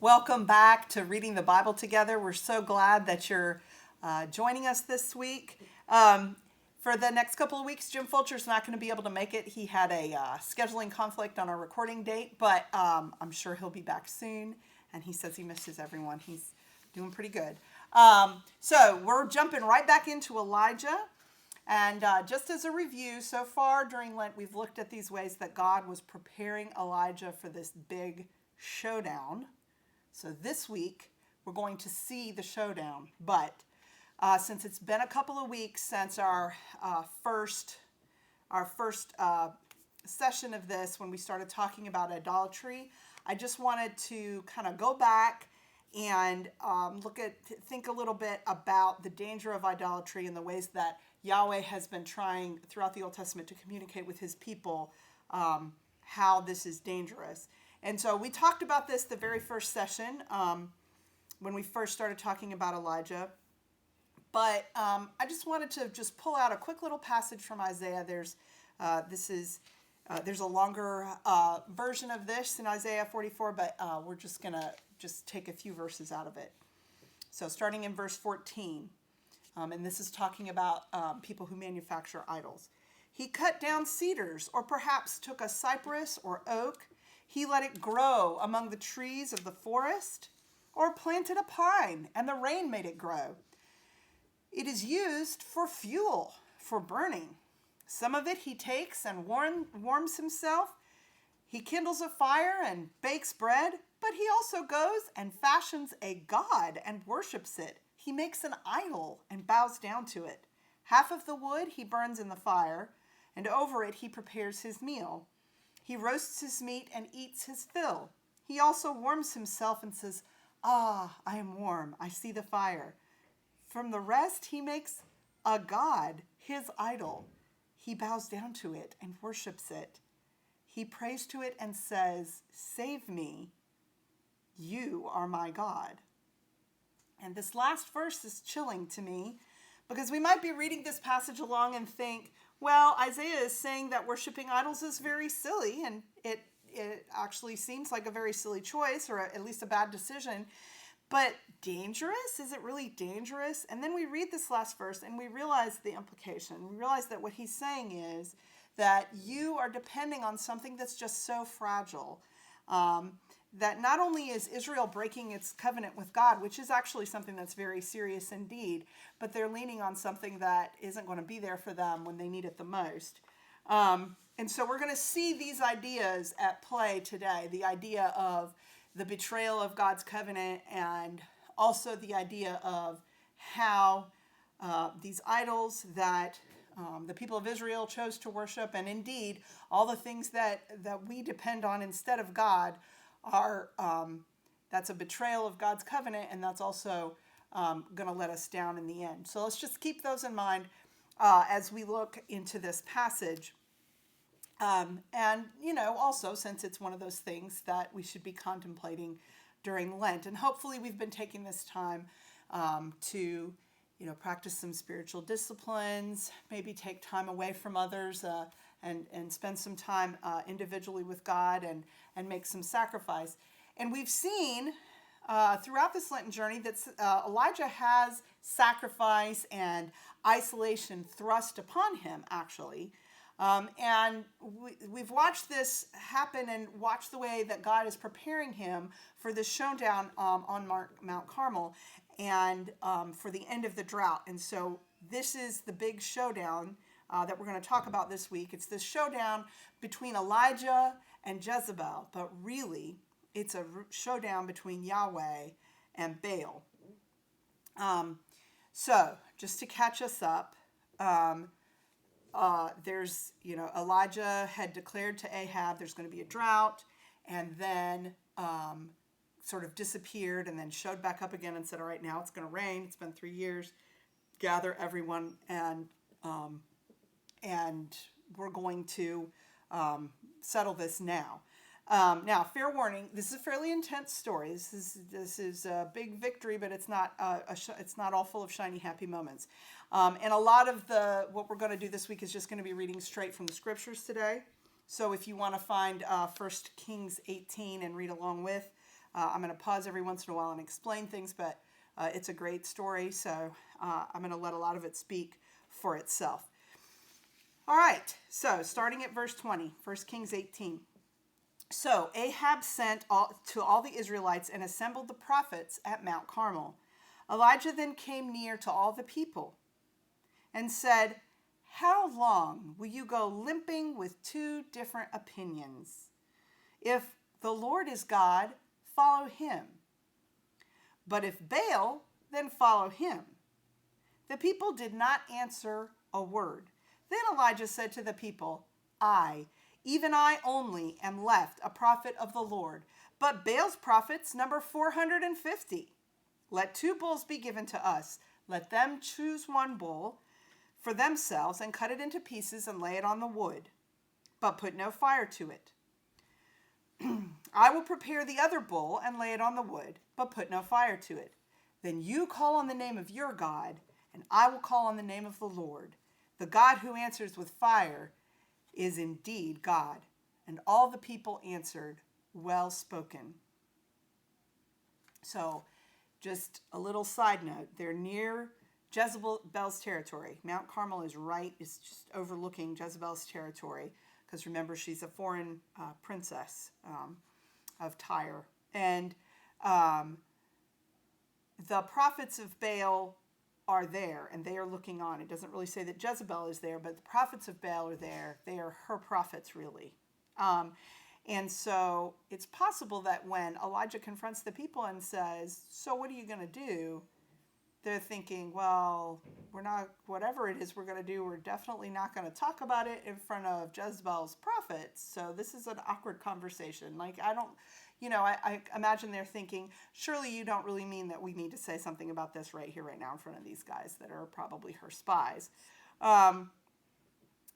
Welcome back to Reading the Bible Together. We're so glad that you're joining us this week. For the next couple of weeks, Jim Fulcher's not going to be able to make it. He had a scheduling conflict on our recording date, but I'm sure he'll be back soon. And he says he misses everyone. He's doing pretty good. So we're jumping right back into Elijah. And just as a review, so far during Lent, we've looked at these ways that God was preparing Elijah for this big showdown. So this week, we're going to see the showdown. But since it's been a couple of weeks since our first session of this, when we started talking about idolatry, I just wanted to kind of go back and think a little bit about the danger of idolatry and the ways that Yahweh has been trying throughout the Old Testament to communicate with his people how this is dangerous. And so we talked about this the very first session when we first started talking about Elijah. But I just wanted to just pull out a quick little passage from Isaiah. There's a longer version of this in Isaiah 44, but we're just going to just take a few verses out of it. So starting in verse 14, and this is talking about people who manufacture idols. He cut down cedars, or perhaps took a cypress or oak. He let it grow among the trees of the forest, or planted a pine, and the rain made it grow. It is used for fuel, for burning. Some of it he takes and warms himself. He kindles a fire and bakes bread, but he also goes and fashions a god and worships it. He makes an idol and bows down to it. Half of the wood he burns in the fire, and over it he prepares his meal. He roasts his meat and eats his fill. He also warms himself and says, "Ah, I am warm. I see the fire." From the rest he makes a god, his idol. He bows down to it and worships it. He prays to it and says, "Save me. You are my God." And this last verse is chilling to me because we might be reading this passage along and think, well, Isaiah is saying that worshiping idols is very silly, and it actually seems like a very silly choice, or at least a bad decision. But dangerous? Is it really dangerous? And then we read this last verse and we realize the implication. We realize that what he's saying is that you are depending on something that's just so fragile. That not only is Israel breaking its covenant with God, which is actually something that's very serious indeed, but they're leaning on something that isn't going to be there for them when they need it the most. And so we're going to see these ideas at play today. The idea of the betrayal of God's covenant, and also the idea of how these idols that the people of Israel chose to worship, and indeed all the things that we depend on instead of God, are that's a betrayal of God's covenant, and that's also going to let us down in the end. So let's just keep those in mind as we look into this passage. And, also since it's one of those things that we should be contemplating during Lent. And hopefully we've been taking this time to, practice some spiritual disciplines, maybe take time away from others, and spend some time individually with God and make some sacrifice. And we've seen throughout this Lenten journey that Elijah has sacrifice and isolation thrust upon him, actually. And we've watched this happen and watched the way that God is preparing him for this showdown on Mount Carmel and for the end of the drought. And so this is the big showdown that we're going to talk about this week. It's this showdown between Elijah and Jezebel, but really it's a showdown between Yahweh and Baal. So just to catch us up, there's, Elijah had declared to Ahab there's going to be a drought, and then sort of disappeared and then showed back up again and said, all right, now it's going to rain. It's been 3 years. Gather everyone, and we're going to settle this now. Now, fair warning, this is a fairly intense story. This is a big victory, but it's not it's not all full of shiny, happy moments. And a lot of what we're going to do this week is just going to be reading straight from the scriptures today. So if you want to find 1 Kings 18 and read along with, I'm going to pause every once in a while and explain things, but it's a great story, so I'm going to let a lot of it speak for itself. All right, so starting at verse 20, 1 Kings 18. So Ahab sent to all the Israelites and assembled the prophets at Mount Carmel. Elijah then came near to all the people and said, "How long will you go limping with two different opinions? If the Lord is God, follow him. But if Baal, then follow him." The people did not answer a word. Then Elijah said to the people, "I, even I only, am left a prophet of the Lord, but Baal's prophets number 450. Let 2 bulls be given to us. Let them choose 1 bull for themselves and cut it into pieces and lay it on the wood, but put no fire to it. I will prepare the other bull and lay it on the wood, but put no fire to it. Then you call on the name of your God, and I will call on the name of the Lord. The God who answers with fire is indeed God." And all the people answered, "Well spoken." So, just a little side note, they're near Jezebel's territory. Mount Carmel is just overlooking Jezebel's territory, because remember, she's a foreign princess of Tyre. And the prophets of Baal are there, and they are looking on. It doesn't really say that Jezebel is there, but the prophets of Baal are there. They are her prophets, really. And so it's possible that when Elijah confronts the people and says, "So what are you going to do?" they're thinking, well, we're not, whatever it is we're going to do, we're definitely not going to talk about it in front of Jezebel's prophets. So this is an awkward conversation. Like, I imagine they're thinking, surely you don't really mean that we need to say something about this right here, right now in front of these guys that are probably her spies.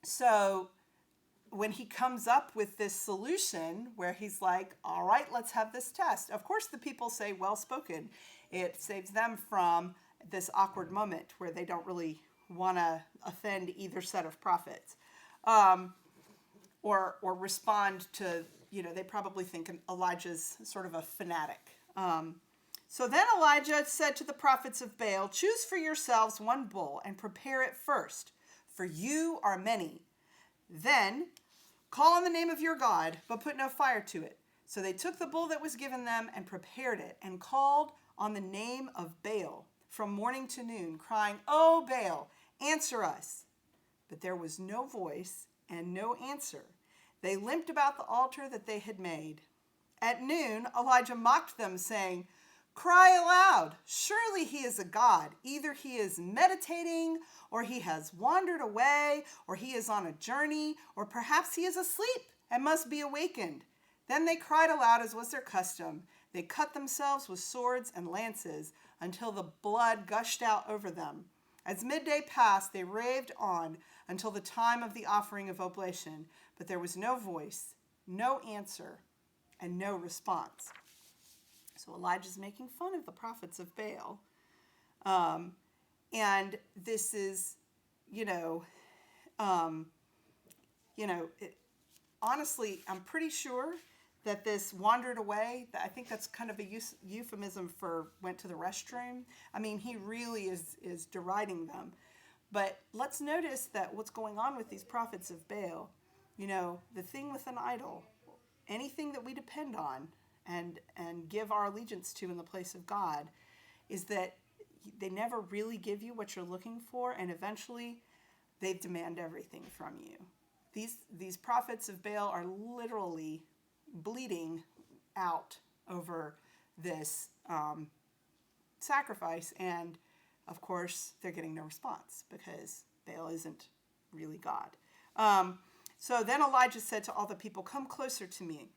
So when he comes up with this solution where he's like, all right, let's have this test. Of course, the people say, well spoken. It saves them from this awkward moment where they don't really want to offend either set of prophets, or respond to, they probably think Elijah's sort of a fanatic. So then Elijah said to the prophets of Baal, "Choose for yourselves 1 bull and prepare it first, for you are many. Then call on the name of your God, but put no fire to it." So they took the bull that was given them and prepared it and called on the name of Baal from morning to noon, crying, "O Baal, answer us." But there was no voice and no answer. They limped about the altar that they had made. At noon, Elijah mocked them, saying, "Cry aloud. Surely he is a god. Either he is meditating, or he has wandered away, or he is on a journey, or perhaps he is asleep and must be awakened." Then they cried aloud, as was their custom. They cut themselves with swords and lances until the blood gushed out over them. As midday passed, they raved on until the time of the offering of oblation, but there was no voice, no answer, and no response. So Elijah's making fun of the prophets of Baal. And this is, honestly, I'm pretty sure that this wandered away, I think that's kind of a euphemism for went to the restroom. I mean, he really is deriding them. But let's notice that what's going on with these prophets of Baal, the thing with an idol, anything that we depend on and give our allegiance to in the place of God, is that they never really give you what you're looking for, and eventually they demand everything from you. These prophets of Baal are literally bleeding out over this sacrifice, and of course they're getting no response because Baal isn't really God. So then Elijah said to all the people, "Come closer to me."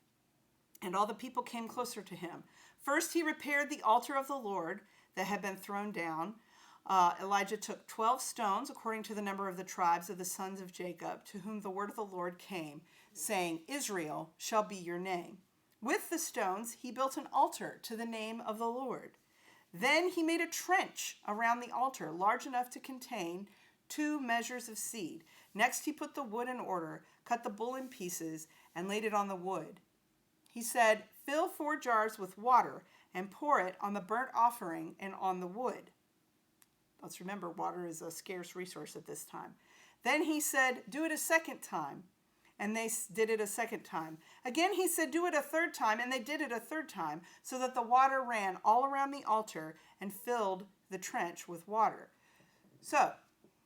And all the people came closer to him. First he repaired the altar of the Lord that had been thrown down. Elijah took 12 stones, according to the number of the tribes of the sons of Jacob, to whom the word of the Lord came, saying, "Israel shall be your name." With the stones he built an altar to the name of the Lord. Then he made a trench around the altar, large enough to contain 2 measures of seed. Next he put the wood in order, cut the bull in pieces, and laid it on the wood. he said, "Fill 4 jars with water and pour it on the burnt offering and on the wood." Let's remember, water is a scarce resource at this time. Then he said, "Do it a second time." And they did it a second time. Again, he said, "Do it a third time." And they did it a third time, so that the water ran all around the altar and filled the trench with water. So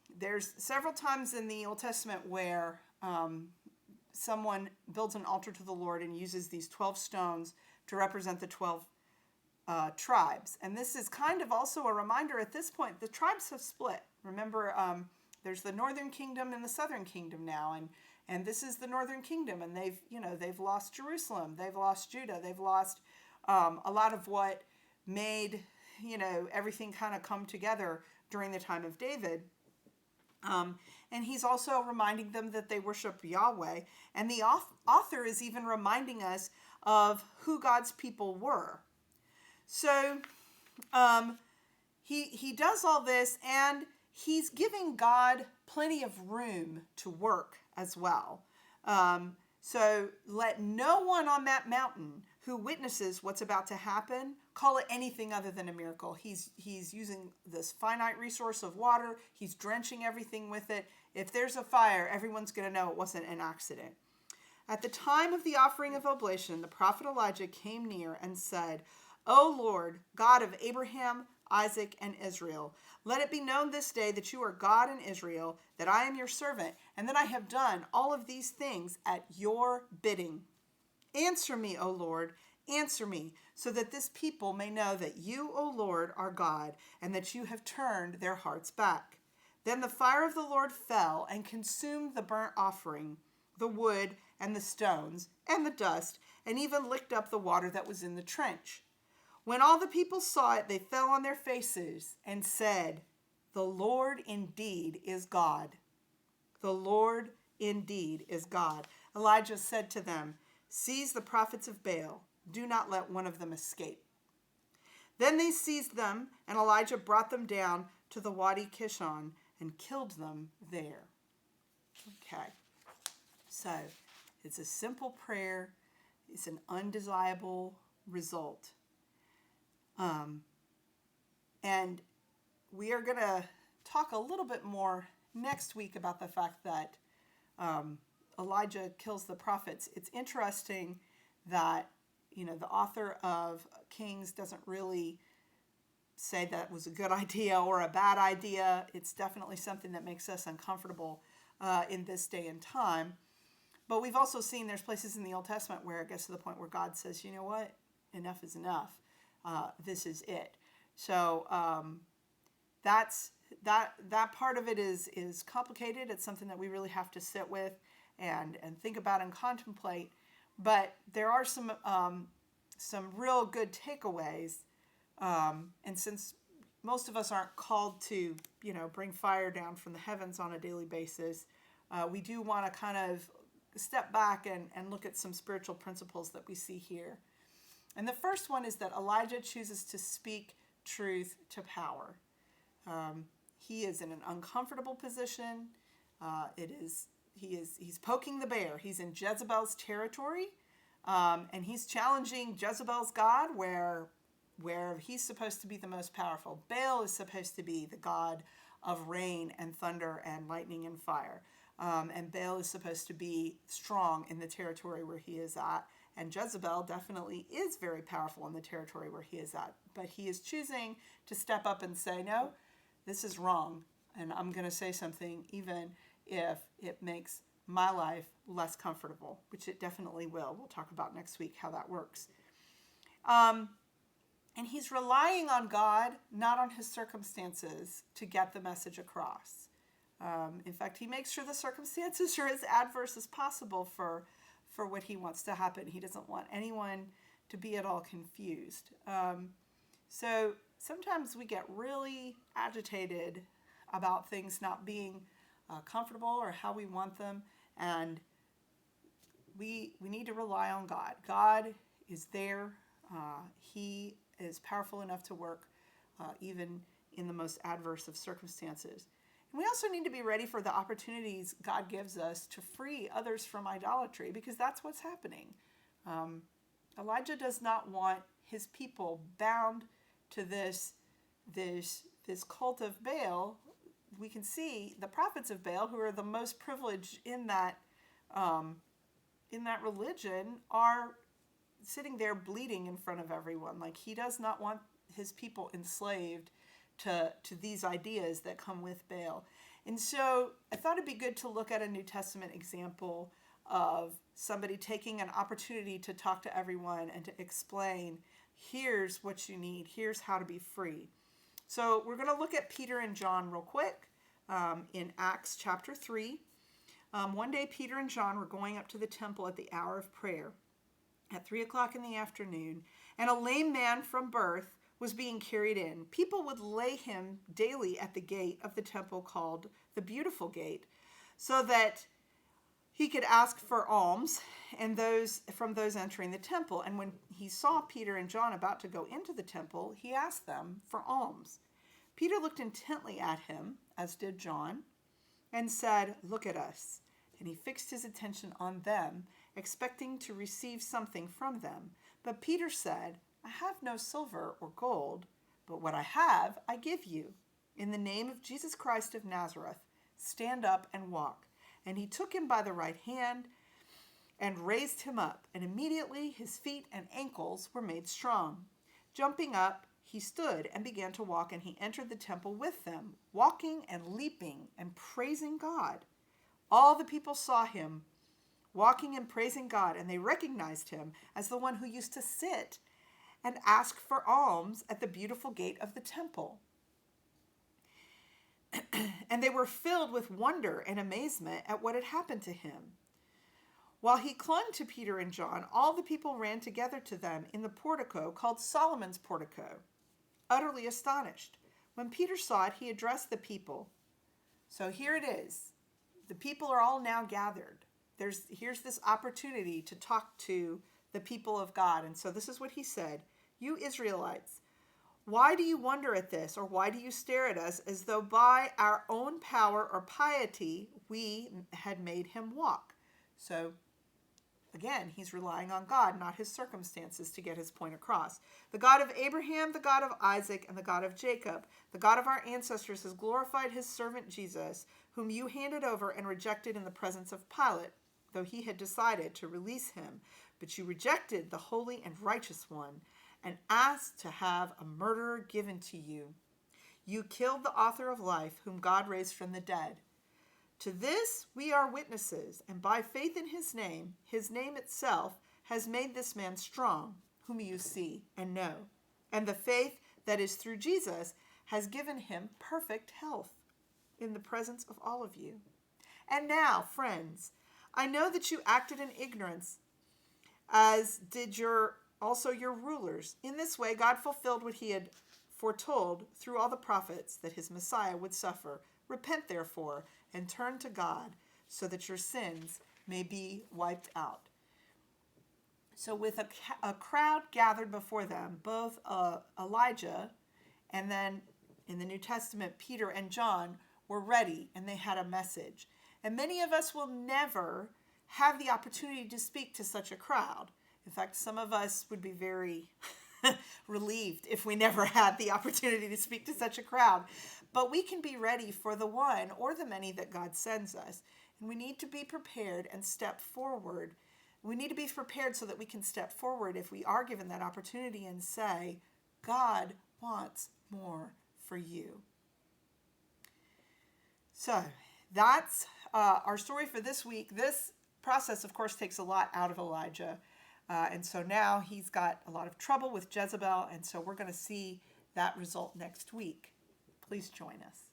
there's several times in the Old Testament where someone builds an altar to the Lord and uses these 12 stones to represent the 12 tribes. And this is kind of also a reminder at this point, the tribes have split. Remember, there's the northern kingdom and the southern kingdom now, and this is the northern kingdom, and they've lost Jerusalem, they've lost Judah, they've lost a lot of what made everything kind of come together during the time of David. And he's also reminding them that they worship Yahweh, and the author is even reminding us of who God's people were. So he does all this, and he's giving God plenty of room to work as well. So let no one on that mountain who witnesses what's about to happen call it anything other than a miracle. He's using this finite resource of water. He's drenching everything with it. If there's a fire, everyone's going to know it wasn't an accident. At the time of the offering of oblation, the prophet Elijah came near and said, "O Lord, God of Abraham, Isaac, and Israel, let it be known this day that you are God in Israel, that I am your servant, and that I have done all of these things at your bidding. Answer me, O Lord, answer me, so that this people may know that you, O Lord, are God, and that you have turned their hearts back." Then the fire of the Lord fell and consumed the burnt offering, the wood, and the stones, and the dust, and even licked up the water that was in the trench. When all the people saw it, they fell on their faces and said, "The Lord indeed is God. The Lord indeed is God." Elijah said to them, "Seize the prophets of Baal. Do not let one of them escape." Then they seized them, and Elijah brought them down to the Wadi Kishon and killed them there. Okay, so it's a simple prayer. It's an undesirable result. And we are going to talk a little bit more next week about the fact that Elijah kills the prophets. It's interesting that, the author of Kings doesn't really say that was a good idea or a bad idea. It's definitely something that makes us uncomfortable in this day and time. But we've also seen there's places in the Old Testament where it gets to the point where God says, "You know what? Enough is enough. This is it." So that part of it is complicated. It's something that we really have to sit with and think about and contemplate. But there are some real good takeaways. And since most of us aren't called to, bring fire down from the heavens on a daily basis, we do want to kind of step back and look at some spiritual principles that we see here. And the first one is that Elijah chooses to speak truth to power. He is in an uncomfortable position. He's poking the bear. He's in Jezebel's territory, and he's challenging Jezebel's God where he's supposed to be the most powerful. Baal is supposed to be the god of rain and thunder and lightning and fire. And Baal is supposed to be strong in the territory where he is at. And Jezebel definitely is very powerful in the territory where he is at. But he is choosing to step up and say, "No, this is wrong. And I'm going to say something even if it makes my life less comfortable," which it definitely will. We'll talk about next week how that works. And he's relying on God, not on his circumstances, to get the message across. In fact, he makes sure the circumstances are as adverse as possible for what he wants to happen. He doesn't want anyone to be at all confused. So sometimes we get really agitated about things not being comfortable or how we want them, and we need to rely on God. God is there. He is powerful enough to work even in the most adverse of circumstances. And we also need to be ready for the opportunities God gives us to free others from idolatry, because that's what's happening. Elijah does not want his people bound to this cult of Baal. We can see the prophets of Baal, who are the most privileged in that religion, are sitting there bleeding in front of everyone. Like, he does not want his people enslaved to these ideas that come with Baal. And so I thought it'd be good to look at a New Testament example of somebody taking an opportunity to talk to everyone and to explain, here's what you need, here's how to be free. So we're going to look at Peter and John real quick in Acts chapter 3. One day Peter and John were going up to the temple at the hour of prayer at 3 o'clock in the afternoon, and a lame man from birth was being carried in. People would lay him daily at the gate of the temple called the Beautiful Gate, so that he could ask for alms and from those entering the temple. And when he saw Peter and John about to go into the temple, he asked them for alms. Peter looked intently at him, as did John, and said, "Look at us." And he fixed his attention on them, expecting to receive something from them. But Peter said, "I have no silver or gold, but what I have I give you. In the name of Jesus Christ of Nazareth, stand up and walk." And he took him by the right hand and raised him up, and immediately his feet and ankles were made strong. Jumping up, he stood and began to walk, and he entered the temple with them, walking and leaping and praising God. All the people saw him walking and praising God, and they recognized him as the one who used to sit and ask for alms at the Beautiful Gate of the temple. And they were filled with wonder and amazement at what had happened to him. While he clung to Peter and John, all the people ran together to them in the portico called Solomon's portico, utterly astonished. When Peter saw it, he addressed the people. So here it is. The people are all now gathered. Here's this opportunity to talk to the people of God. And so this is what he said. "You Israelites, why do you wonder at this, or why do you stare at us as though by our own power or piety we had made him walk?" So again, he's relying on God, not his circumstances, to get his point across. "The God of Abraham, the God of Isaac, and the God of Jacob, the God of our ancestors, has glorified his servant Jesus, whom you handed over and rejected in the presence of Pilate, though he had decided to release him. But you rejected the holy and righteous one and asked to have a murderer given to you. You killed the author of life, whom God raised from the dead. To this we are witnesses, and by faith in his name itself has made this man strong, whom you see and know. And the faith that is through Jesus has given him perfect health in the presence of all of you. And now, friends, I know that you acted in ignorance, as did also your rulers. In this way, God fulfilled what he had foretold through all the prophets, that his Messiah would suffer. Repent, therefore, and turn to God, so that your sins may be wiped out." So with a crowd gathered before them, both Elijah and then in the New Testament, Peter and John were ready, and they had a message. And many of us will never have the opportunity to speak to such a crowd. In fact, some of us would be very relieved if we never had the opportunity to speak to such a crowd. But we can be ready for the one or the many that God sends us. And we need to be prepared and step forward. We need to be prepared so that we can step forward if we are given that opportunity and say, God wants more for you. So that's our story for this week. This process, of course, takes a lot out of Elijah. And so now he's got a lot of trouble with Jezebel. And so we're going to see that result next week. Please join us.